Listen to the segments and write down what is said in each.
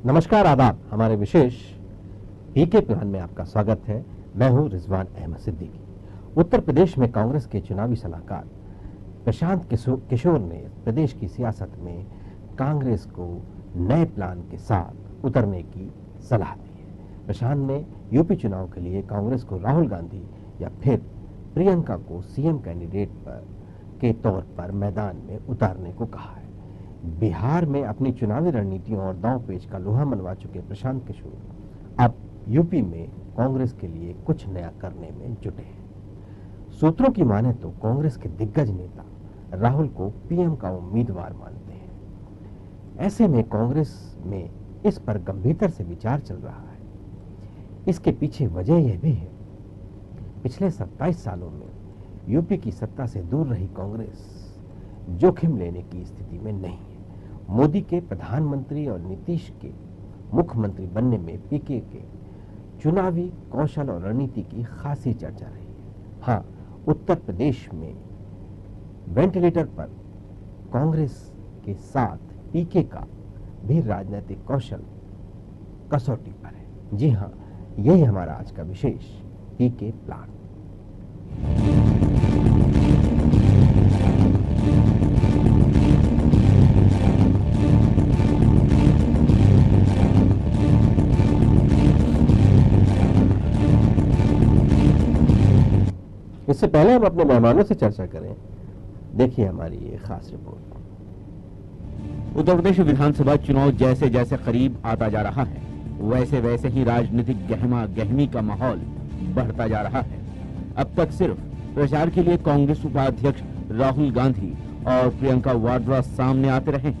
नमस्कार, आदाब। हमारे विशेष पीके प्लान में आपका स्वागत है। मैं हूं रिजवान अहमद सिद्दीकी। उत्तर प्रदेश में कांग्रेस के चुनावी सलाहकार प्रशांत किशोर ने प्रदेश की सियासत में कांग्रेस को नए प्लान के साथ उतरने की सलाह दी है। प्रशांत ने यूपी चुनाव के लिए कांग्रेस को राहुल गांधी या फिर प्रियंका को सीएम कैंडिडेट के तौर पर मैदान में उतारने को कहा है। बिहार में अपनी चुनावी रणनीतियों और दांव पेच का लोहा मनवा चुके प्रशांत किशोर अब यूपी में कांग्रेस के लिए कुछ नया करने में जुटे हैं। सूत्रों की माने तो कांग्रेस के दिग्गज नेता राहुल को पीएम का उम्मीदवार मानते हैं। ऐसे में कांग्रेस में इस पर गंभीरता से विचार चल रहा है। इसके पीछे वजह यह भी है, पिछले 27 सालों में यूपी की सत्ता से दूर रही कांग्रेस जोखिम लेने की स्थिति में नहीं है। मोदी के प्रधानमंत्री और नीतीश के मुख्यमंत्री बनने में पीके के चुनावी कौशल और रणनीति की खासी चर्चा रही है। हाँ, उत्तर प्रदेश में वेंटिलेटर पर कांग्रेस के साथ पीके का भी राजनीतिक कौशल कसौटी पर है। जी हाँ, यही हमारा आज का विशेष पीके प्लान। इससे पहले हम अपने मेहमानों से चर्चा करें, देखिए हमारी ये खास रिपोर्ट। उत्तर प्रदेश विधानसभा चुनाव जैसे जैसे करीब आता जा रहा है, वैसे वैसे ही राजनीतिक गहमा गहमी का माहौल बढ़ता जा रहा है। अब तक सिर्फ प्रचार के लिए कांग्रेस उपाध्यक्ष राहुल गांधी और प्रियंका वाड्रा सामने आते रहे,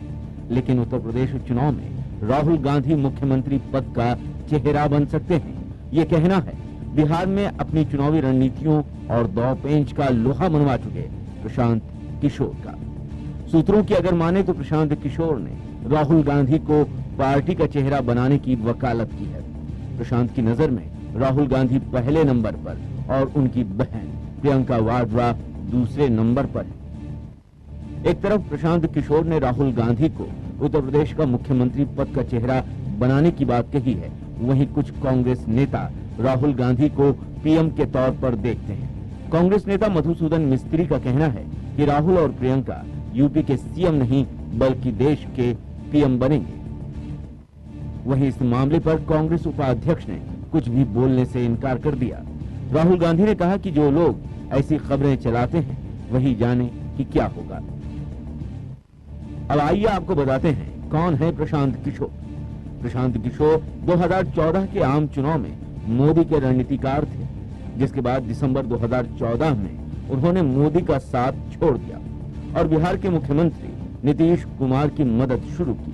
लेकिन उत्तर प्रदेश चुनाव में राहुल गांधी मुख्यमंत्री पद का चेहरा बन सकते हैं, ये कहना है बिहार में अपनी चुनावी रणनीतियों और दांव पेंच का लोहा मनवा चुके प्रशांत किशोर का। सूत्रों की अगर माने तो प्रशांत किशोर ने राहुल गांधी को पार्टी का चेहरा बनाने की वकालत की है। प्रशांत की नजर में राहुल गांधी पहले नंबर पर और उनकी बहन प्रियंका वाड्रा दूसरे नंबर पर है। एक तरफ प्रशांत किशोर ने राहुल गांधी को उत्तर प्रदेश का मुख्यमंत्री पद का चेहरा बनाने की बात कही है, वहीं कुछ कांग्रेस नेता राहुल गांधी को पीएम के तौर पर देखते हैं। कांग्रेस नेता मधुसूदन मिस्त्री का कहना है कि राहुल और प्रियंका यूपी के सीएम नहीं बल्कि देश के पीएम बनेंगे। वहीं इस मामले पर कांग्रेस उपाध्यक्ष ने कुछ भी बोलने से इनकार कर दिया। राहुल गांधी ने कहा कि जो लोग ऐसी खबरें चलाते हैं वही जाने कि क्या होगा। अब आइए आपको बताते हैं कौन है प्रशांत किशोर। प्रशांत किशोर 2014 के आम चुनाव में मोदी के रणनीतिकार थे, जिसके बाद दिसंबर 2014 में उन्होंने मोदी का साथ छोड़ दिया और बिहार के मुख्यमंत्री नीतीश कुमार की मदद शुरू की।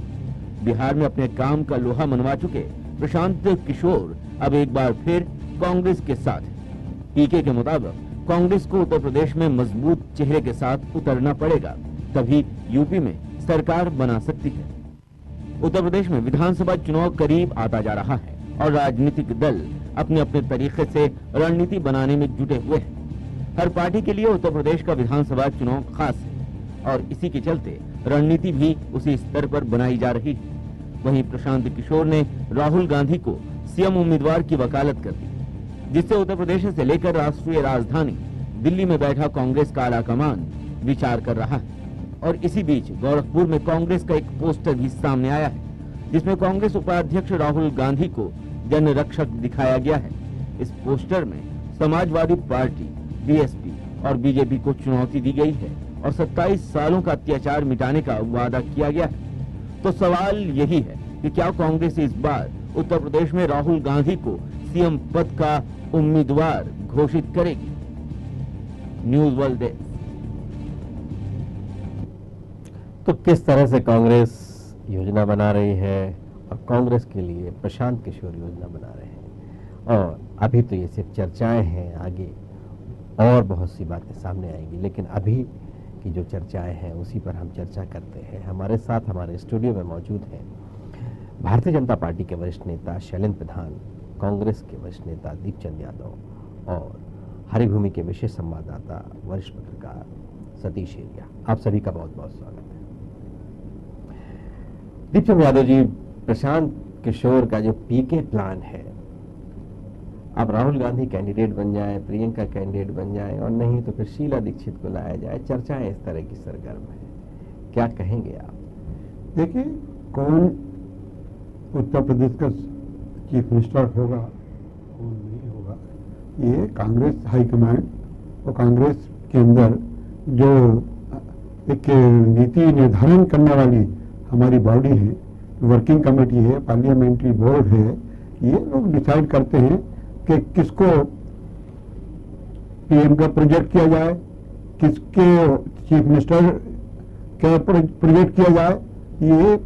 बिहार में अपने काम का लोहा मनवा चुके प्रशांत किशोर अब एक बार फिर कांग्रेस के साथ हैं। पीके के मुताबिक कांग्रेस को उत्तर प्रदेश में मजबूत चेहरे के साथ उतरना पड़ेगा, तभी यूपी में सरकार बना सकती है। उत्तर प्रदेश में विधानसभा चुनाव करीब आता जा रहा है और राजनीतिक दल अपने अपने तरीके से रणनीति बनाने में जुटे हुए हैं। हर पार्टी के लिए उत्तर प्रदेश का विधानसभा चुनाव खास है और इसी के चलते रणनीति भी उसी स्तर पर बनाई जा रही है। वहीं प्रशांत किशोर ने राहुल गांधी को सीएम उम्मीदवार की वकालत कर दी, जिससे उत्तर प्रदेश से लेकर राष्ट्रीय राजधानी दिल्ली में बैठा कांग्रेस का आलाकमान विचार कर रहा है। और इसी बीच गोरखपुर में कांग्रेस का एक पोस्टर भी सामने आया है, जिसमें कांग्रेस उपाध्यक्ष राहुल गांधी को जन रक्षक दिखाया गया है। इस पोस्टर में समाजवादी पार्टी, बीएसपी और बीजेपी को चुनौती दी गई है और 27 सालों का अत्याचार मिटाने का वादा किया गया है। तो सवाल यही है कि क्या कांग्रेस इस बार उत्तर प्रदेश में राहुल गांधी को सीएम पद का उम्मीदवार घोषित करेगी? News world desk. तो किस तरह से कांग्रेस योजना बना रही है और कांग्रेस के लिए प्रशांत किशोर योजना बना रहे हैं, और अभी तो ये सिर्फ चर्चाएं हैं, आगे और बहुत सी बातें सामने आएंगी, लेकिन अभी की जो चर्चाएं हैं उसी पर हम चर्चा करते हैं। हमारे साथ हमारे स्टूडियो में मौजूद हैं भारतीय जनता पार्टी के वरिष्ठ नेता शैलेंद्र प्रधान, कांग्रेस के वरिष्ठ नेता दीपचंद यादव और हरिभूमि के विशेष संवाददाता वरिष्ठ पत्रकार सतीश एरिया। आप सभी का बहुत बहुत स्वागत है। दीपचंद यादव जी, प्रशांत किशोर का जो पीके प्लान है, अब राहुल गांधी कैंडिडेट बन जाए, प्रियंका कैंडिडेट बन जाए और नहीं तो फिर शीला दीक्षित को लाया जाए, चर्चाएं इस तरह की सरगर्म है, क्या कहेंगे आप? देखिए, कौन उत्तर प्रदेश का चीफ मिनिस्टर होगा, कौन नहीं होगा, ये कांग्रेस हाईकमांड और कांग्रेस के अंदर जो एक नीति निर्धारण करने वाली हमारी बॉडी है, वर्किंग कमेटी है, पार्लियामेंट्री बोर्ड है, ये लोग डिसाइड करते हैं कि किसको पीएम का प्रोजेक्ट किया जाए, किसके चीफ मिनिस्टर का प्रोजेक्ट किया जाए, ये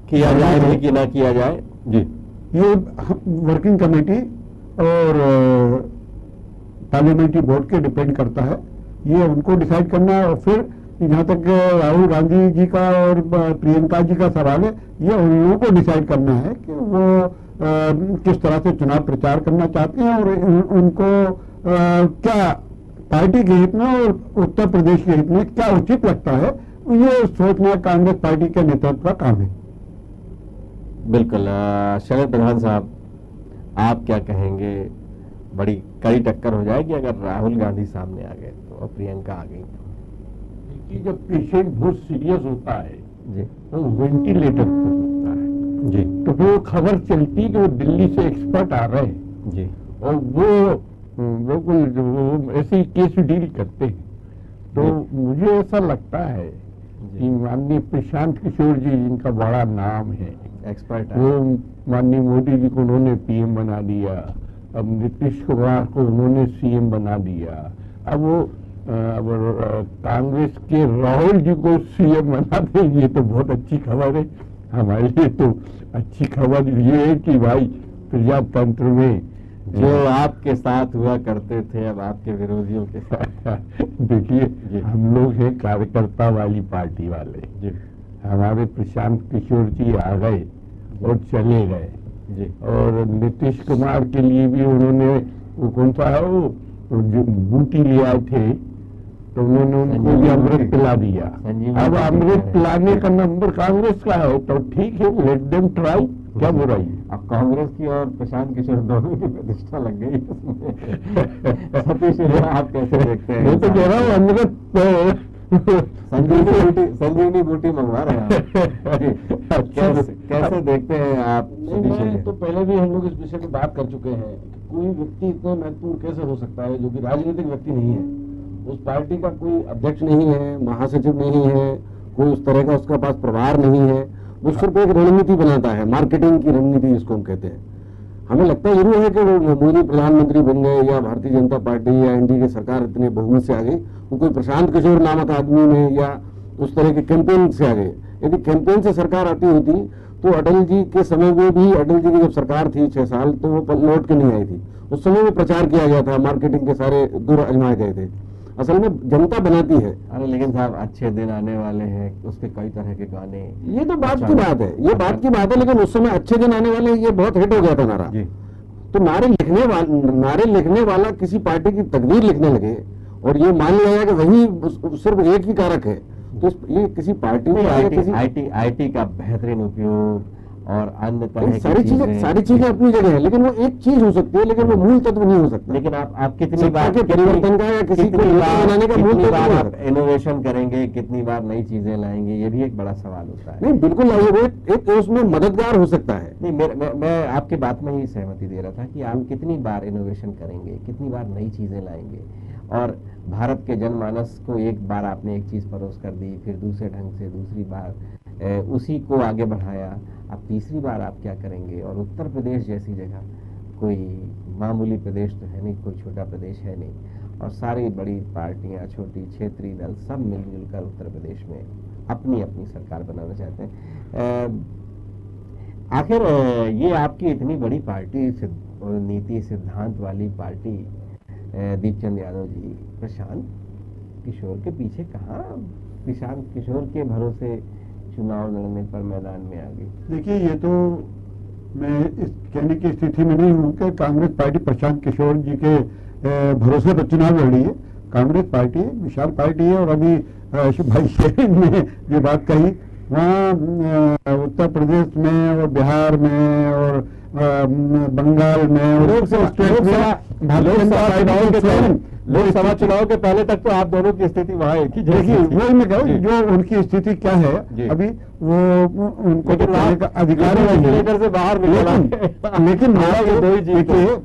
किया जाए नहीं कि ना किया जाए जी, ये वर्किंग कमेटी और पार्लियामेंट्री बोर्ड के डिपेंड करता है, ये उनको डिसाइड करना है। और फिर जहाँ तक राहुल गांधी जी का और प्रियंका जी का सवाल है, ये उन लोगों को डिसाइड करना है कि वो किस तरह से चुनाव प्रचार करना चाहते हैं और उनको क्या पार्टी के हित में और उत्तर प्रदेश के हित में क्या उचित लगता है, ये सोचना कांग्रेस पार्टी के नेतृत्व का काम है। बिल्कुल। शरद प्रधान साहब, आप क्या कहेंगे? बड़ी कड़ी टक्कर हो जाएगी अगर राहुल गांधी सामने आ गए तो और प्रियंका आ गई तो? कि जब पेशेंट बहुत सीरियस होता है जी, तो वेंटिलेटर पर होता है जी, तो वो खबर चलती कि वो दिल्ली से एक्सपर्ट आ रहे हैं जी, और वो ऐसे ही केस डील करते हैं। तो मुझे ऐसा लगता है कि माननीय प्रशांत किशोर जी, जिनका बड़ा नाम है, एक्सपर्ट है, वो माननीय मोदी जी को उन्होंने पीएम बना दिया, अब नीतीश कुमार को उन्होंने सीएम बना दिया, अब कांग्रेस के राहुल जी को सीएम बना दें, ये तो बहुत अच्छी खबर है। हमारे लिए तो अच्छी खबर ये है कि भाई प्रजातंत्र में जो आपके साथ हुआ करते थे अब आपके विरोधियों के साथ। देखिए, हम लोग हैं कार्यकर्ता वाली पार्टी वाले जी, हमारे प्रशांत किशोर जी आ गए और चले गए जी, और नीतीश कुमार के लिए भी उन्होंने वो कौन सा है वो जो बूटी ले आए थे, तो उन्होंने उनको भी अमृत पिला दिया। अब अमृत पिलाने का नंबर कांग्रेस का है, तो ठीक है, लेट देम ट्राई, क्या बुराई है। अब कांग्रेस की और प्रशांत किशोर दोनों की प्रतिष्ठा लग गई इसमें। सतीश, आप कैसे देखते हैं? मैं तो कह रहा हूँ अमृत संजीवनी बूटी मंगवा रहे हैं जी। कैसे देखते हैं आप? मैं तो पहले भी हम लोग इस विषय पर बात कर चुके हैं कि कोई व्यक्ति इतना महत्वपूर्ण कैसे हो सकता है जो कि राजनीतिक व्यक्ति नहीं है, उस पार्टी का कोई अध्यक्ष नहीं है, महासचिव नहीं है, कोई उस तरह का उसके पास प्रभार नहीं है, वो सिर्फ एक रणनीति बनाता है, मार्केटिंग की रणनीति जिसको हम कहते हैं। हमें लगता जरूर है कि वो मोदी प्रधानमंत्री बन गए या भारतीय जनता पार्टी या एनडीए की सरकार इतने बहुमत से आ गई, वो कोई प्रशांत किशोर नामक आदमी में या उस तरह के कैंपेन से आ गए। यदि कैंपेन से सरकार आती होती तो अटल जी के समय में भी, अटल जी की जब सरकार थी 6 साल, तो वो लौट के नहीं आई थी, उस समय में प्रचार किया गया था, मार्केटिंग के सारे दूर आजमाए गए थे। असल में जनता बनाती है। अरे लेकिन साहब, अच्छे दिन आने वाले हैं, उसके कई तरह के गाने, ये तो बात की बात है, ये बात की बात है, लेकिन उस समय अच्छे दिन आने वाले, ये बहुत हिट हो गया था नारा। तो नारे लिखने वाला किसी पार्टी की तकदीर लिखने लगे और ये मान लिया कि वही सिर्फ एक ही कारक है, तो ये किसी पार्टी में आईटी का बेहतरीन उपयोग और अन्य तरह सारी चीजें अपनी जगह है, लेकिन वो एक चीज हो सकती है, लेकिन वो मूल तत्व नहीं हो सकता। लेकिन आप कितनी बार के परिवर्तन का या किसी को बनाने का मूल तत्व आप इनोवेशन करेंगे, कितनी बार नई चीजें लाएंगे, ये भी एक बड़ा सवाल होता है। नहीं, बिल्कुल लाइए, वो एक उसमें मददगार हो सकता है। नहीं, मैं आपकी बात में ही सहमति दे रहा था कि आप कितनी बार इनोवेशन करेंगे, कितनी बार नई चीजें लाएंगे, और भारत के जनमानस को एक बार आपने एक चीज परोस कर दी, फिर दूसरे ढंग से दूसरी बार उसी को आगे बढ़ाया, अब तीसरी बार आप क्या करेंगे? और उत्तर प्रदेश जैसी जगह कोई मामूली प्रदेश तो है नहीं, कोई छोटा प्रदेश है नहीं, और सारी बड़ी पार्टियां, छोटी क्षेत्रीय दल सब मिलजुल कर उत्तर प्रदेश में अपनी अपनी सरकार बनाना चाहते हैं। आखिर ये आपकी इतनी बड़ी पार्टी, नीति सिद्धांत वाली पार्टी, दीपचंद यादव जी प्रशांत किशोर के पीछे कहाँ प्रशांत किशोर के भरोसे चुनाव लड़ने पर मैदान में आ गई? देखिए, ये तो मैं इस कहने की स्थिति में नहीं हूँ कि कांग्रेस पार्टी प्रशांत किशोर जी के भरोसे पर चुनाव लड़ रही है। कांग्रेस पार्टी विशाल पार्टी है, और अभी भाई शेरिन ने ये बात कही वहाँ उत्तर प्रदेश में और बिहार में और बंगाल में और लोकसभा चुनाव के पहले तक तो आप दोनों की स्थिति वहाँ एक ही देखिए, वही मैं कहूँ जो उनकी स्थिति क्या है अभी, वो उनको तो कहने का अधिकार नहीं है से बाहर लेकिन देखिए,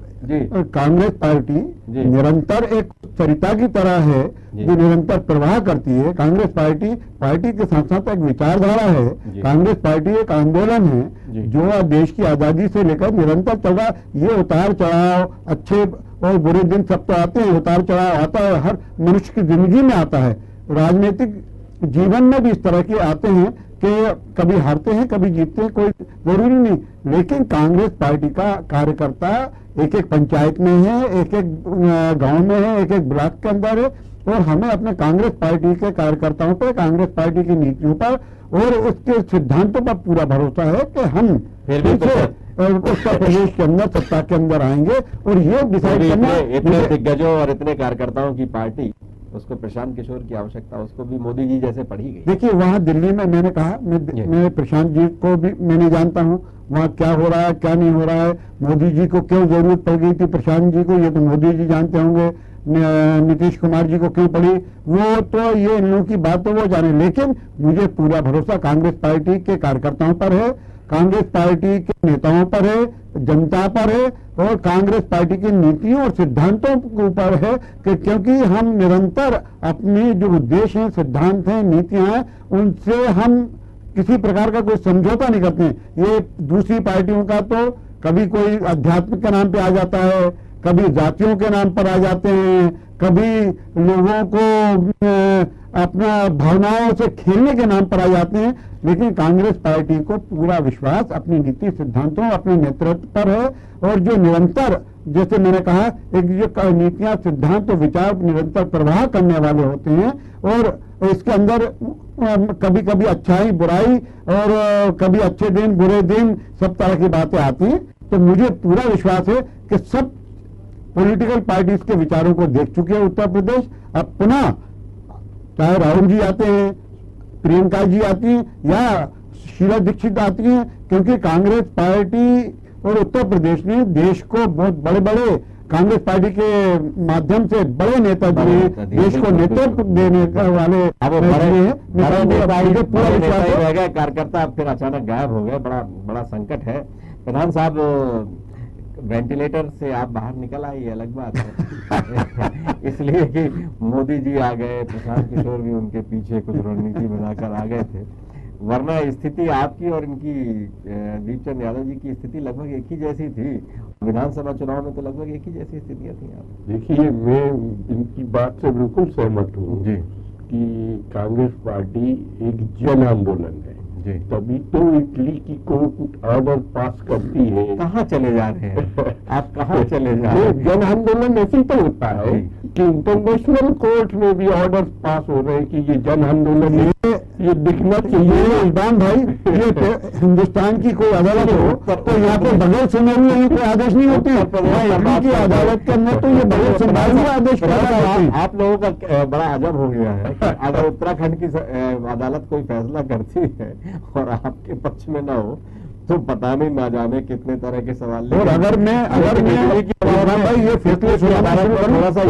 कांग्रेस पार्टी निरंतर एक सरिता की तरह है जो निरंतर प्रवाह करती है। कांग्रेस पार्टी के साथ साथ एक विचारधारा है। कांग्रेस पार्टी एक आंदोलन है जो देश की आजादी से लेकर निरंतर चल रहा। ये उतार चढ़ाव, अच्छे और बुरे दिन सब तो आते हैं, उतार चढ़ाव आता है, हर मनुष्य की जिंदगी में आता है, राजनीतिक जीवन में भी इस तरह के आते हैं कि कभी हारते हैं कभी जीतते हैं, कोई जरूरी नहीं। लेकिन कांग्रेस पार्टी का कार्यकर्ता एक एक पंचायत में है, एक एक गांव में है, एक एक ब्लॉक के अंदर है, और हमें अपने कांग्रेस पार्टी के कार्यकर्ताओं पर, कांग्रेस पार्टी की नीतियों पर और उसके सिद्धांतों पर पूरा भरोसा है कि हम उत्तर प्रदेश के अंदर सत्ता के अंदर आएंगे। और ये डिसाइड करना, इतने दिग्गजों और इतने कार्यकर्ताओं की पार्टी, उसको प्रशांत किशोर की आवश्यकता, उसको भी मोदी जी जैसे पढ़ी गई। देखिए, वहाँ दिल्ली में मैंने कहा, मैं प्रशांत जी को भी मैंने जानता हूँ, वहाँ क्या हो रहा है क्या नहीं हो रहा है, मोदी जी को क्यों जरूरत पड़ गई थी प्रशांत जी को, ये तो मोदी जी जानते होंगे, नीतीश कुमार जी को क्यों पड़ी, वो तो ये इन लोगों की बात तो वो जाने। लेकिन मुझे पूरा भरोसा कांग्रेस पार्टी के कार्यकर्ताओं पर है, कांग्रेस पार्टी के नेताओं पर है, जनता पर है, और कांग्रेस पार्टी की नीतियों और सिद्धांतों के ऊपर है कि क्योंकि हम निरंतर अपने जो उद्देश्य हैं, सिद्धांत हैं, नीतियां हैं, उनसे हम किसी प्रकार का कोई समझौता नहीं करते हैं। ये दूसरी पार्टियों का तो कभी कोई अध्यात्म के नाम पे आ जाता है, कभी जातियों के नाम पर आ जाते हैं, कभी लोगों को अपना भावनाओं से खेलने के नाम पर आ जाते हैं। लेकिन कांग्रेस पार्टी को पूरा विश्वास अपनी नीति सिद्धांतों, अपने नेतृत्व पर है, और जो निरंतर, जैसे मैंने कहा, एक जो नीतियां, सिद्धांत और विचार निरंतर प्रवाह करने वाले होते हैं, और इसके अंदर कभी कभी अच्छाई बुराई और कभी अच्छे दिन बुरे दिन सब तरह की बातें आती हैं। तो मुझे पूरा विश्वास है कि सब पॉलिटिकल पार्टीज के विचारों को देख चुके हैं उत्तर प्रदेश। अब पुनः चाहे राहुल जी आते हैं, प्रियंका जी आती हैं या शीला दीक्षित आती हैं, क्योंकि कांग्रेस पार्टी और उत्तर प्रदेश ने देश को बहुत बड़े बड़े, कांग्रेस पार्टी के माध्यम से बड़े नेता दिए, देश को नेतृत्व देने वाले पूरा विश्वास रह गए। कार्यकर्ता फिर अचानक गायब हो गए, बड़ा संकट है। प्रधान साहब, वेंटिलेटर से आप बाहर निकल आए, ये अलग बात है इसलिए कि मोदी जी आ गए, प्रशांत किशोर भी उनके पीछे कुछ रणनीति बनाकर आ गए थे, वरना स्थिति आपकी और इनकी दीपचंद यादव जी की स्थिति लगभग एक ही जैसी थी। विधानसभा चुनाव में तो लगभग एक ही जैसी स्थितियां थी। आप देखिए, मैं इनकी बात से बिल्कुल सहमत हूँ कि कांग्रेस पार्टी एक जन आंदोलन है, तभी तो इटली की कोर्ट ऑर्डर पास करती है। कहाँ चले जा रहे हैं आप, कहाँ चले जा रहे हैं? जन आंदोलन ऐसे तो होता है कि इंटरनेशनल कोर्ट में भी ऑर्डर पास हो रहे हैं कि ये जन आंदोलन ये दिखना चाहिए। इरफान भाई, ये हिंदुस्तान की कोई अदालत हो तो यहाँ पे बगैर सुने हुए कोई आदेश नहीं होते। की अदालत के अंदर तो ये बगैर सुनाए हुए आदेश। आप लोगों का बड़ा अजब हो गया है कि अगर उत्तराखंड की अदालत कोई फैसला करती है और आपके पक्ष में ना हो तो पता नहीं ना जाने कितने तरह के सवाल। और अगर मैं भाई ये फैसले थोड़ा सा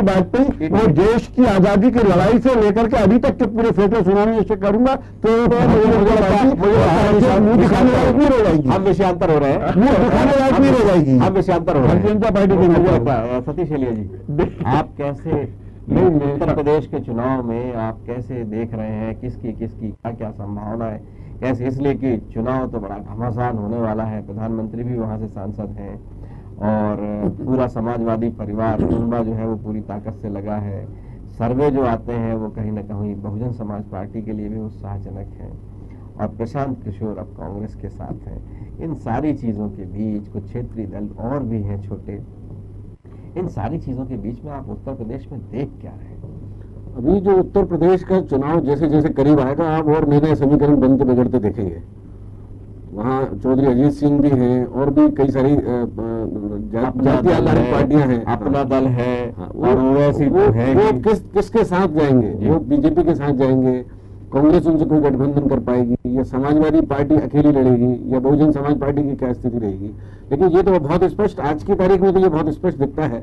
वाजपेयी और देश की आजादी की लड़ाई से लेकर के अभी तक के पूरे फैसले सुनाने से करूंगा तो मुंह दिखाने लायक नहीं रह जाएगी। हम विषयांतर हो रहे हैं, मुंह दिखाने लायक नहीं रह जाएगी। हम विषयांतर हो रहे हैं। जनता पार्टी की सतीश एलिया जी, आप कैसे उत्तर प्रदेश के चुनाव में आप कैसे देख रहे हैं, किसकी क्या क्या संभावना है कैसे? इसलिए कि चुनाव तो बड़ा घमासान होने वाला है, प्रधानमंत्री भी वहां से सांसद हैं और पूरा समाजवादी परिवार कुनबा जो है वो पूरी ताकत से लगा है। सर्वे जो आते हैं वो कहीं ना कहीं बहुजन समाज पार्टी के लिए भी उत्साहजनक है और प्रशांत किशोर अब कांग्रेस के साथ हैं। इन सारी चीजों के बीच कुछ क्षेत्रीय दल और भी हैं छोटे, इन सारी चीजों के बीच में आप उत्तर प्रदेश में देख क्या रहे हैं? अभी जो उत्तर प्रदेश का चुनाव जैसे जैसे करीब आएगा, आप और नए नए समीकरण बनते बिगड़ते देखेंगे। वहाँ चौधरी अजीत सिंह भी हैं और भी कई सारी जातीय आधारित पार्टियां हैं, अपना दल है और वो किसके साथ जाएंगे? वो बीजेपी के साथ जाएंगे, कांग्रेस उनसे कोई गठबंधन कर पाएगी, या समाजवादी पार्टी अकेली लड़ेगी, या बहुजन समाज पार्टी की क्या स्थिति रहेगी। लेकिन ये तो बहुत स्पष्ट आज की तारीख में तो ये बहुत स्पष्ट दिखता है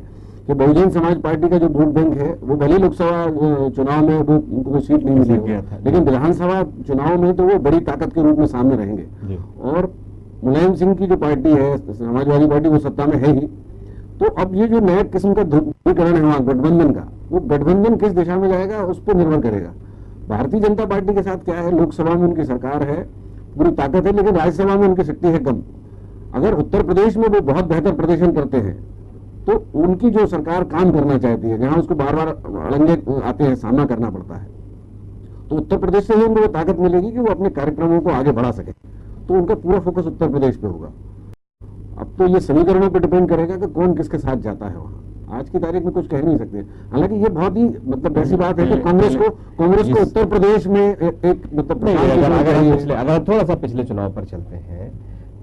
कि बहुजन समाज पार्टी का जो वोट बैंक है वो भले लोकसभा चुनाव में वो उनको कोई सीट नहीं मिली हो, लेकिन विधानसभा चुनाव में तो वो बड़ी ताकत के रूप में सामने रहेंगे। और मुलायम सिंह की जो पार्टी है समाजवादी पार्टी, वो सत्ता में है ही। तो अब ये जो नया किस्म का ध्रुवीकरण है वहां गठबंधन का, वो गठबंधन किस दिशा में जाएगा उस पर निर्भर करेगा। भारतीय जनता पार्टी के साथ क्या है, लोकसभा में उनकी सरकार है, पूरी ताकत है, लेकिन राज्यसभा में उनकी शक्ति है कम। अगर उत्तर प्रदेश में वो बहुत बेहतर प्रदर्शन करते हैं तो उनकी जो सरकार काम करना चाहती है, जहां उसको बार बार अड़ंगे आते हैं, सामना करना पड़ता है, तो उत्तर प्रदेश से ही उनको वो ताकत मिलेगी कि वो अपने कार्यक्रमों को आगे बढ़ा सके। तो उनका पूरा फोकस उत्तर प्रदेश पे होगा। अब तो ये समीकरणों पर डिपेंड करेगा कि कौन किसके साथ जाता है वहां। आज की तारीख में कुछ कह नहीं सकते। हालांकि ये बहुत ही मतलब ऐसी बात है कि कांग्रेस को उत्तर प्रदेश में एक मतलब अगर थोड़ा सा पिछले चुनाव पर चलते हैं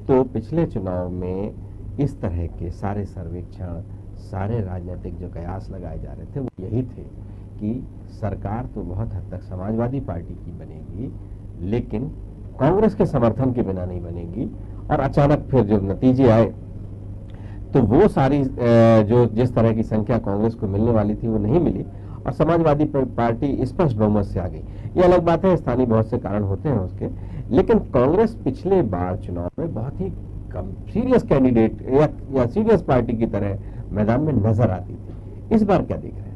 तो पिछले चुनाव में इस तरह के सारे सर्वेक्षण, सारे राजनीतिक जो कयास लगाए जा रहे थे वो यही थे कि सरकार तो बहुत हद तक समाजवादी पार्टी की बनेगी, लेकिन कांग्रेस के समर्थन के बिना नहीं बनेगी। और अचानक फिर जो नतीजे आए तो वो सारी जो जिस तरह की संख्या कांग्रेस को मिलने वाली थी वो नहीं मिली और समाजवादी पार्टी स्पष्ट बहुमत से आ गई। ये अलग बात है, स्थानीय बहुत से कारण होते हैं उसके, लेकिन कांग्रेस पिछले बार चुनाव में बहुत ही कम सीरियस कैंडिडेट या सीरियस पार्टी की तरह मैदान में नजर आती थी। इस बार क्या देख रहे हैं?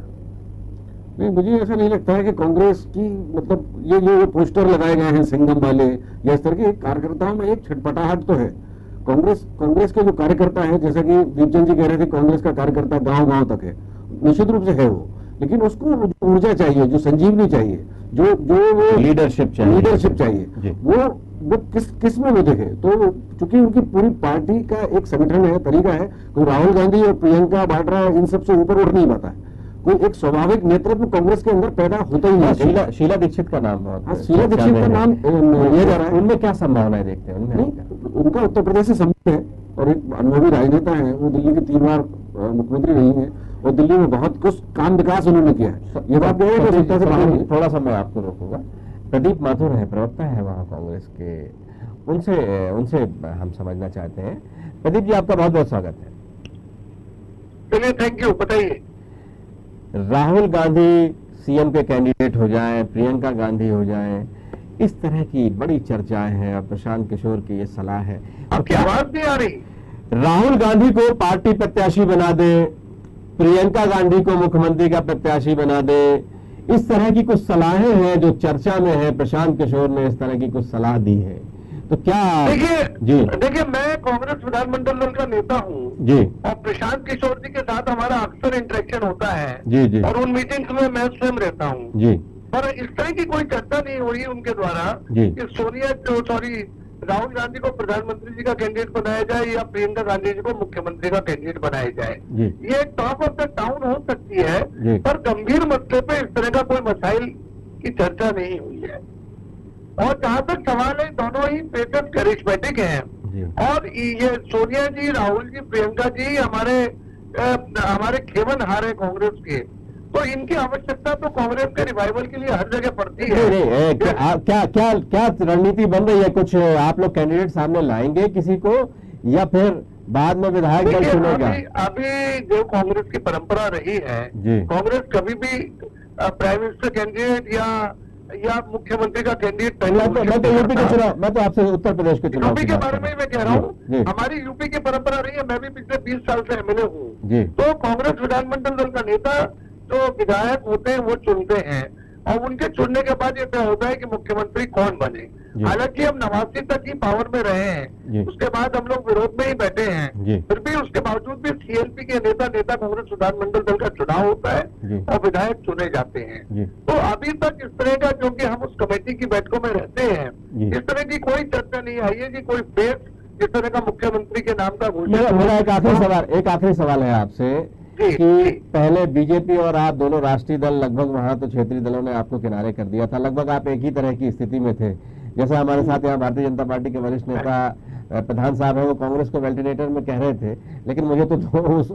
नहीं, मुझे ऐसा नहीं लगता है कि कांग्रेस की मतलब ये जो पोस्टर लगाए गए हैं सिंघम वाले या इस तरह के कार्यकर्ताओं में एक छटपटाहट तो है। कांग्रेस के जो कार्यकर्ता है, जैसा कि दीपचंद जी कह रहे थे, कांग्रेस का कार्यकर्ता गांव-गांव तक है, निश्चित रूप से है वो, लेकिन उसको ऊर्जा चाहिए, जो संजीवनी चाहिए, जो वो लीडरशिप चाहिए वो किस में वो देखे। तो चूंकि उनकी पूरी पार्टी का एक संगठन है, तरीका है, तो राहुल गांधी और प्रियंका वाड्रा इन सबसे ऊपर उठ नहीं पाता है। कोई एक स्वाभाविक नेतृत्व कांग्रेस के अंदर पैदा होता ही नहीं। शीला दीक्षित का नाम बहुत शीला दीक्षित का नाम लिया जा रहा है। उनमें क्या संभावनाएं देखते हैं उनमें? उनका उत्तर प्रदेश से संबंध है और एक अनुभवी राजनेता है, वो दिल्ली के 3 बार मुख्यमंत्री रही है और दिल्ली में बहुत कुछ काम विकास उन्होंने किया है। ये बात नहीं है कि सत्ता से बाहर। थोड़ा सा मैं आपको रोकूंगा। प्रदीप माथुर है, प्रवक्ता है वहाँ कांग्रेस के, उनसे हम समझना चाहते हैं। प्रदीप जी, आपका बहुत बहुत स्वागत है। चलिए, थैंक यू। बताइए। राहुल गांधी सीएम के कैंडिडेट हो जाएं, प्रियंका गांधी हो जाएं, इस तरह की बड़ी चर्चाएं हैं और प्रशांत किशोर की ये सलाह है। आपकी आवाज नहीं आ रही। राहुल गांधी को पार्टी प्रत्याशी बना दे, प्रियंका गांधी को मुख्यमंत्री का प्रत्याशी बना दे, इस तरह की कुछ सलाहें हैं जो चर्चा में है। प्रशांत किशोर ने इस तरह की कुछ सलाह दी है, तो क्या? देखिए, मैं कांग्रेस विधानमंडल दल का नेता हूँ जी, और प्रशांत किशोर जी के साथ हमारा अक्सर इंटरेक्शन होता है जी, और उन मीटिंग्स में मैं स्वयं रहता हूँ जी, पर इस तरह की कोई चर्चा नहीं हो रही उनके द्वारा कि राहुल गांधी को प्रधानमंत्री जी का कैंडिडेट बनाया जाए या प्रियंका गांधी जी को मुख्यमंत्री का कैंडिडेट बनाया जाए। ये टॉप ऑफ द टाउन हो सकती है, पर गंभीर मसले पे इस तरह का कोई मसाइल की चर्चा नहीं हुई है। और जहां तक सवाल है, दोनों ही बेहद करिश्मेटिक हैं और ये सोनिया जी, राहुल जी, प्रियंका जी हमारे खेवन हार है कांग्रेस के, तो इनकी आवश्यकता तो कांग्रेस के रिवाइवल के लिए हर जगह पड़ती है। क्या रणनीति बन रही है? कुछ आप लोग कैंडिडेट सामने लाएंगे किसी को, या फिर बाद में विधायक दल चुनेगा? अभी जो कांग्रेस की परंपरा रही है, कांग्रेस कभी भी प्राइम मिनिस्टर कैंडिडेट या मुख्यमंत्री का कैंडिडेट मैं तो आपसे उत्तर प्रदेश के चुनाव यूपी के बारे में मैं कह रहा हूँ। हमारी यूपी की परंपरा रही है, मैं भी पिछले 20 साल से एमएलए हूँ। तो कांग्रेस विधानमंडल दल का नेता जो विधायक होते हैं वो चुनते हैं और उनके चुनने के बाद ये तय होता है कि मुख्यमंत्री कौन बने। हालांकि हम 89 तक ही पावर में रहे हैं, उसके बाद हम लोग विरोध में ही बैठे हैं, फिर भी उसके बावजूद भी सीएलपी के नेता कांग्रेस विधानमंडल दल का चुनाव होता है और विधायक चुने जाते हैं। तो अभी तक इस तरह का, क्योंकि हम उस कमेटी की बैठकों में रहते हैं, इस तरह की कोई चर्चा नहीं आई है कि कोई फेस इस तरह का मुख्यमंत्री के नाम का घोषणा। मेरा एक आखिरी सवाल है आपसे कि पहले बीजेपी और आप दोनों राष्ट्रीय दल, लगभग वहां तो क्षेत्रीय दलों ने आपको किनारे कर दिया था, लगभग आप एक ही तरह की स्थिति में थे। जैसे हमारे साथ यहाँ भारतीय जनता पार्टी के वरिष्ठ नेता प्रधान साहब है, वो कांग्रेस को वेंटिलेटर में कह रहे थे, लेकिन मुझे तो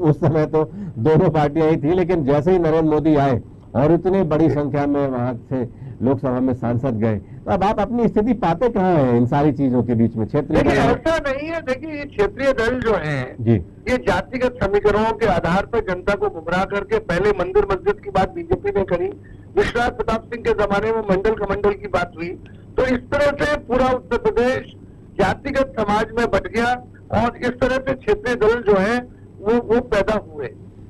उस समय तो दोनों पार्टियां ही थी। लेकिन जैसे ही नरेंद्र मोदी आए और इतनी बड़ी संख्या में वहां से लोकसभा में सांसद गए, तो अब आप अपनी स्थिति पाते कहाँ हैं इन सारी चीजों के बीच में? क्षेत्रीय देखिए दल ऐसा नहीं है, देखिए ये क्षेत्रीय दल जो है जी ये जातिगत समीकरणों के आधार पर जनता को गुमराह करके पहले मंदिर मस्जिद की बात बीजेपी ने करी, विश्वनाथ प्रताप सिंह के जमाने में मंडल कमंडल की बात हुई, तो इस तरह से पूरा उत्तर प्रदेश जातिगत समाज में बट गया और इस तरह से क्षेत्रीय दल जो है वो पैदा हुए।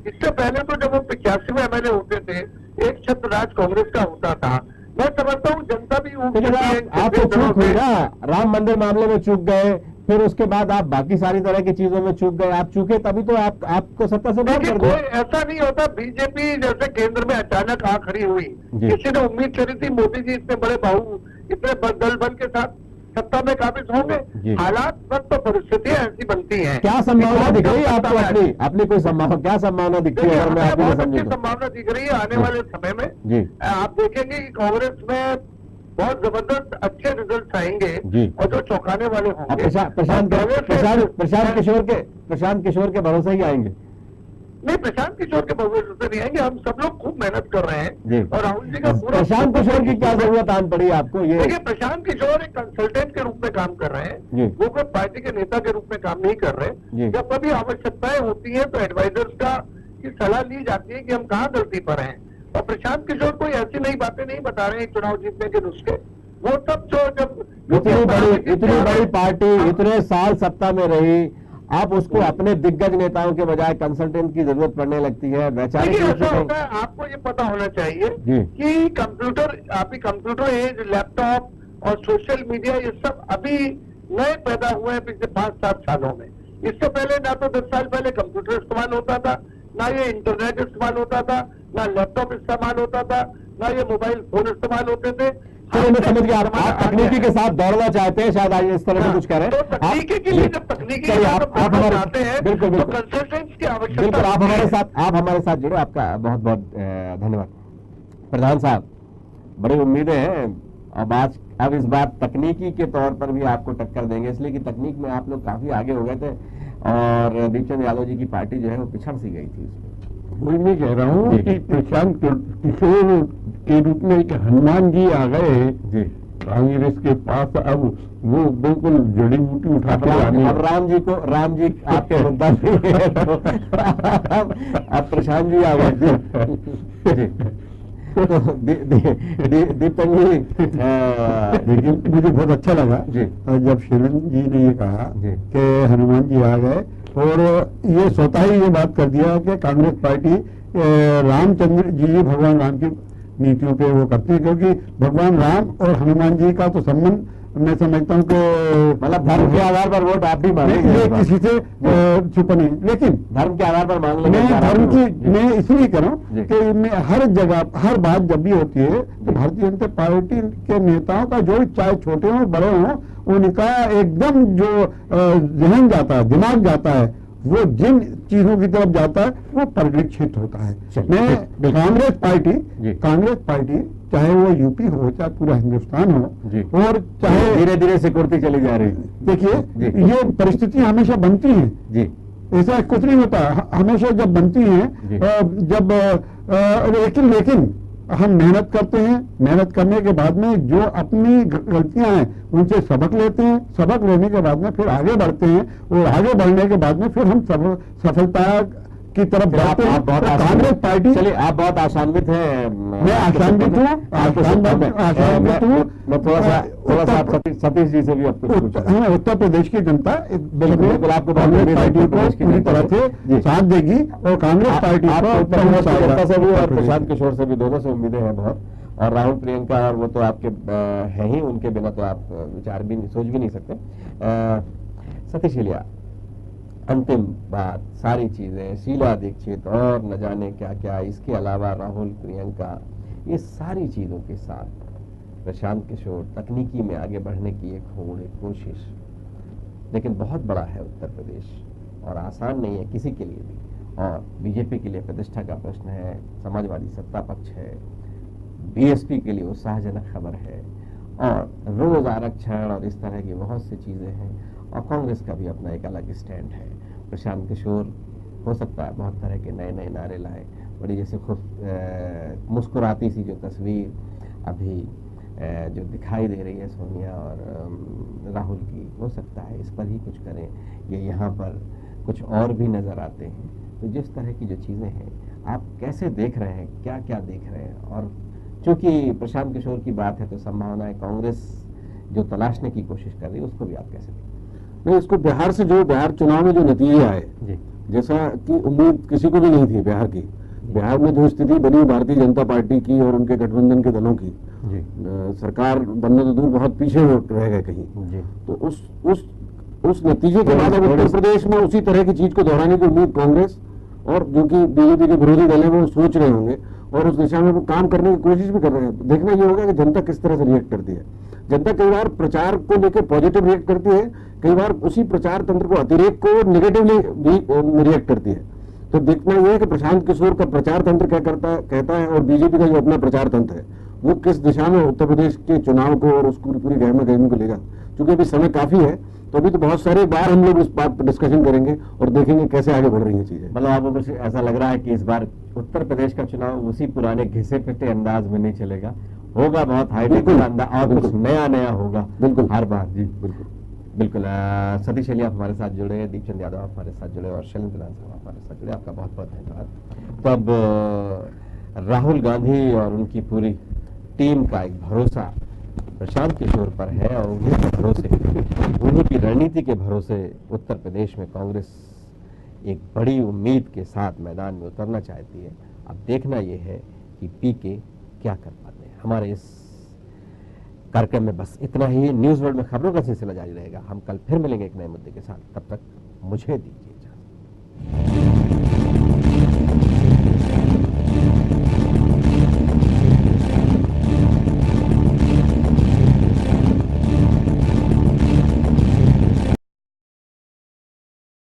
इससे पहले तो जब वो 85 एमएलए होते थे, एक छत्र राज कांग्रेस का होता था। मैं समझता हूँ जनता भी आप तो चूक हुई ना, राम मंदिर मामले में चूक गए, फिर उसके बाद आप बाकी सारी तरह की चीजों में चूक गए। आप चूके तभी तो आपको सत्ता से बाहर कर कोई दिया। ऐसा नहीं होता, बीजेपी जैसे केंद्र में अचानक आ खड़ी हुई, किसी ने उम्मीद करी थी मोदी जी इतने बड़े बाहू इतने दल बल के साथ सत्ता में काबिज होंगे? हालात वक्त तो परिस्थितियां ऐसी बनती हैं। क्या संभावना दिख रही है आपको? अपनी कोई संभावना, क्या संभावना दिखती है? अगर मैं आपकी बहुत अच्छी समझूं तो संभावना दिख रही है आने वाले समय में। जी आप देखेंगे कि कांग्रेस में बहुत जबरदस्त अच्छे रिजल्ट आएंगे और जो चौंकाने वाले होंगे। प्रशांत किशोर के भरोसे ही आएंगे? नहीं, प्रशांत किशोर के भरोसे से नहीं आएंगे। हम सब लोग खूब मेहनत कर रहे हैं और राहुल जी का पूरा। प्रशांत किशोर की क्या जरूरत आन पड़ी आपको? ये देखिए, प्रशांत किशोर एक कंसल्टेंट के रूप में काम कर रहे हैं, वो कोई पार्टी के नेता के रूप में काम नहीं कर रहे। जब कभी आवश्यकताएं होती है तो एडवाइजर्स की सलाह ली जाती है कि हम कहाँ गलती पर हैं। और प्रशांत किशोर कोई ऐसी नई बातें नहीं बता रहे हैं चुनाव जीतने के नुस्खे। वो सब जो जब इतनी बड़ी पार्टी इतने साल सत्ता में रही, आप उसको अपने दिग्गज नेताओं के बजाय कंसल्टेंट की जरूरत पड़ने लगती है। वैचारिक ऐसा होता है, आपको ये पता होना चाहिए कि कंप्यूटर, आपकी कंप्यूटर एज, लैपटॉप और सोशल मीडिया, ये सब अभी नए पैदा हुए हैं पिछले 5-7 सालों में। इससे पहले ना तो 10 साल पहले कंप्यूटर इस्तेमाल होता था, ना ये इंटरनेट इस्तेमाल होता था, ना लैपटॉप इस्तेमाल होता था, ना ये मोबाइल फोन इस्तेमाल होते थे। चलो मैं समझ गया, आप तकनीकी के साथ दौड़ना चाहते हैं, शायद आज इस तरह से कुछ कह रहे हैं। तो तकनीकी के लिए जब तकनीकी आप हमारे चाहते हैं बिल्कुल तो कंसल्टेंट्स की आवश्यकता। बिल्कुल, आप हमारे साथ जुड़े, आपका बहुत बहुत धन्यवाद। प्रधान साहब, बड़ी उम्मीदें हैं अब इस बार तकनीकी के तौर पर भी आपको टक्कर देंगे, इसलिए कि तकनीक में आप लोग काफी आगे हो गए थे और दीपचंद यादव जी की पार्टी जो है वो पिछड़ सी गई थी उसमें। वही मैं कह रहा हूँ कि प्रशांत किशोर के रूप में एक हनुमान जी आ गए कांग्रेस के पास। अब वो बिल्कुल जड़ी बूटी उठा कर अब राम जी आपके मुद्दा नहीं है तो अब प्रशांत जी आ गए। तो दीपक जी, देखिए मुझे बहुत अच्छा लगा जब शिवन जी ने ये कहा कि हनुमान जी आ गए, और ये स्वतः ही ये बात कर दिया कि कांग्रेस पार्टी रामचंद्र जी भगवान राम की नीतियों पे वो करती है, क्योंकि भगवान राम और हनुमान जी का तो संबंध मैं समझता हूँ कि मतलब धर्म के आधार पर वोट आप भी मांगेंगे? ये किसी से छुपा नहीं, लेकिन धर्म के आधार पर मांग लेंगे। मैं इसलिए कह रहा हूँ कि मैं हर जगह हर बात जब भी होती है तो भारतीय जनता पार्टी के नेताओं का जो चाहे छोटे हों बड़े हों, उनका एकदम जो जहन जाता है, दिमाग जाता है, वो जिन चीजों की तरफ जाता है वो परिलक्षित होता है। मैं कांग्रेस पार्टी चाहे वो यूपी हो चाहे पूरा हिंदुस्तान हो, और चाहे धीरे धीरे सिकुड़ती चली जा रही है। देखिए ये परिस्थितियां हमेशा बनती हैं, ऐसा कुछ नहीं होता, हमेशा जब बनती हैं जब लेकिन हम मेहनत करते हैं, मेहनत करने के बाद में जो अपनी गलतियां हैं उनसे सबक लेते हैं, सबक लेने के बाद में फिर आगे बढ़ते हैं, और आगे बढ़ने के बाद में फिर हम सफलता की तरफ बढ़ते हैं। कांग्रेस पार्टी, चलिए आप बहुत आशान्वित हैं। मैं आशान्वित हूँ। मैं थोड़ा सा सतीश जी से भी आपको उत्तर प्रदेश की जनता बिल्कुल आपको कांग्रेस पार्टी को पूरी तरह से साथ देगी, और कांग्रेस पार्टी जनता से भी और प्रशांत किशोर से भी, दोनों से उम्मीदें हैं बहुत। और राहुल प्रियंका और वो तो आपके हैं ही, उनके बिना तो आप विचार भी सोच भी नहीं सकते। सतीश इलिया, अंतिम बात, सारी चीजें, शीला दीक्षित और न जाने क्या क्या, इसके अलावा राहुल प्रियंका, ये सारी चीजों के साथ प्रशांत किशोर तकनीकी में आगे बढ़ने की एक होड़, एक कोशिश, लेकिन बहुत बड़ा है उत्तर प्रदेश और आसान नहीं है किसी के लिए भी। और बीजेपी के लिए प्रतिष्ठा का प्रश्न है, समाजवादी सत्ता पक्ष है, बीएसपी के लिए उत्साहजनक खबर है, और रोज आरक्षण और इस तरह की बहुत सी चीजें हैं, और कांग्रेस का भी अपना एक अलग स्टैंड है। प्रशांत किशोर हो सकता है बहुत तरह के नए नए नारे लाए, बड़ी जैसे खूब मुस्कुराती सी जो तस्वीर अभी जो दिखाई दे रही है सोनिया और राहुल की, हो सकता है इस पर ही कुछ करें, ये यहाँ पर कुछ और भी नज़र आते हैं। तो जिस तरह की जो चीज़ें हैं, आप कैसे देख रहे हैं, क्या क्या देख रहे हैं? और चूंकि प्रशांत किशोर की बात है तो संभावना है कांग्रेस जो तलाशने की कोशिश कर रही है उसको भी आप कैसे देखें? नहीं, इसको बिहार से जो बिहार चुनाव में जो नतीजे आए, जैसा कि उम्मीद किसी को भी नहीं थी बिहार की, बिहार में जो स्थिति बनी भारतीय जनता पार्टी की और उनके गठबंधन के दलों की, सरकार बनने तो दूर बहुत पीछे रह गए कहीं। तो उस नतीजे के बाद अब उत्तर प्रदेश में उसी तरह की चीज को दोहराने की उम्मीद कांग्रेस और जो कि बीजेपी के विरोधी दल है वो सोच रहे होंगे और उस दिशा में वो काम करने की कोशिश भी कर रहे हैं। देखना ये होगा कि जनता किस तरह से रिएक्ट करती है। जनता कई बार प्रचार को लेकर पॉजिटिव रिएक्ट करती है, कई बार उसी प्रचार तंत्र को, अतिरेक को निगेटिवली भी रिएक्ट करती है। तो देखना यह है कि प्रशांत किशोर का प्रचार तंत्र क्या कहता है और बीजेपी का जो अपना प्रचार तंत्र है वो किस दिशा में उत्तर प्रदेश के चुनाव को और उसको पूरी गहमा गहमी को लेगा। क्योंकि अभी समय काफी है, तो अभी तो बहुत सारे बार हम लोग इस बात पर डिस्कशन करेंगे और देखेंगे कैसे आगे बढ़ रही है चीजें। मतलब आपको कुछ ऐसा लग रहा है कि इस बार उत्तर प्रदेश का चुनाव उसी पुराने घिसे पिटे अंदाज में नहीं चलेगा, होगा बहुत हाईटेक अंदाज और कुछ नया होगा। बिल्कुल, हर बार। जी बिल्कुल। सतीश अली आप हमारे साथ जुड़े, दीपचंद यादव आप हमारे साथ जुड़े और शैलेंद्र लाल साहब हमारे साथ जुड़े, आपका बहुत बहुत धन्यवाद। तो अब राहुल गांधी और उनकी पूरी टीम का एक भरोसा प्रशांत किशोर पर है और उन्हीं के भरोसे, उन्हीं की रणनीति के भरोसे उत्तर प्रदेश में कांग्रेस एक बड़ी उम्मीद के साथ मैदान में उतरना चाहती है। अब देखना यह है कि पीके क्या कर पाते हैं। हमारे इस कार्यक्रम में बस इतना ही। न्यूज़ वर्ल्ड में खबरों का सिलसिला जारी रहेगा। हम कल फिर मिलेंगे एक नए मुद्दे के साथ, तब तक मुझे दीजिए।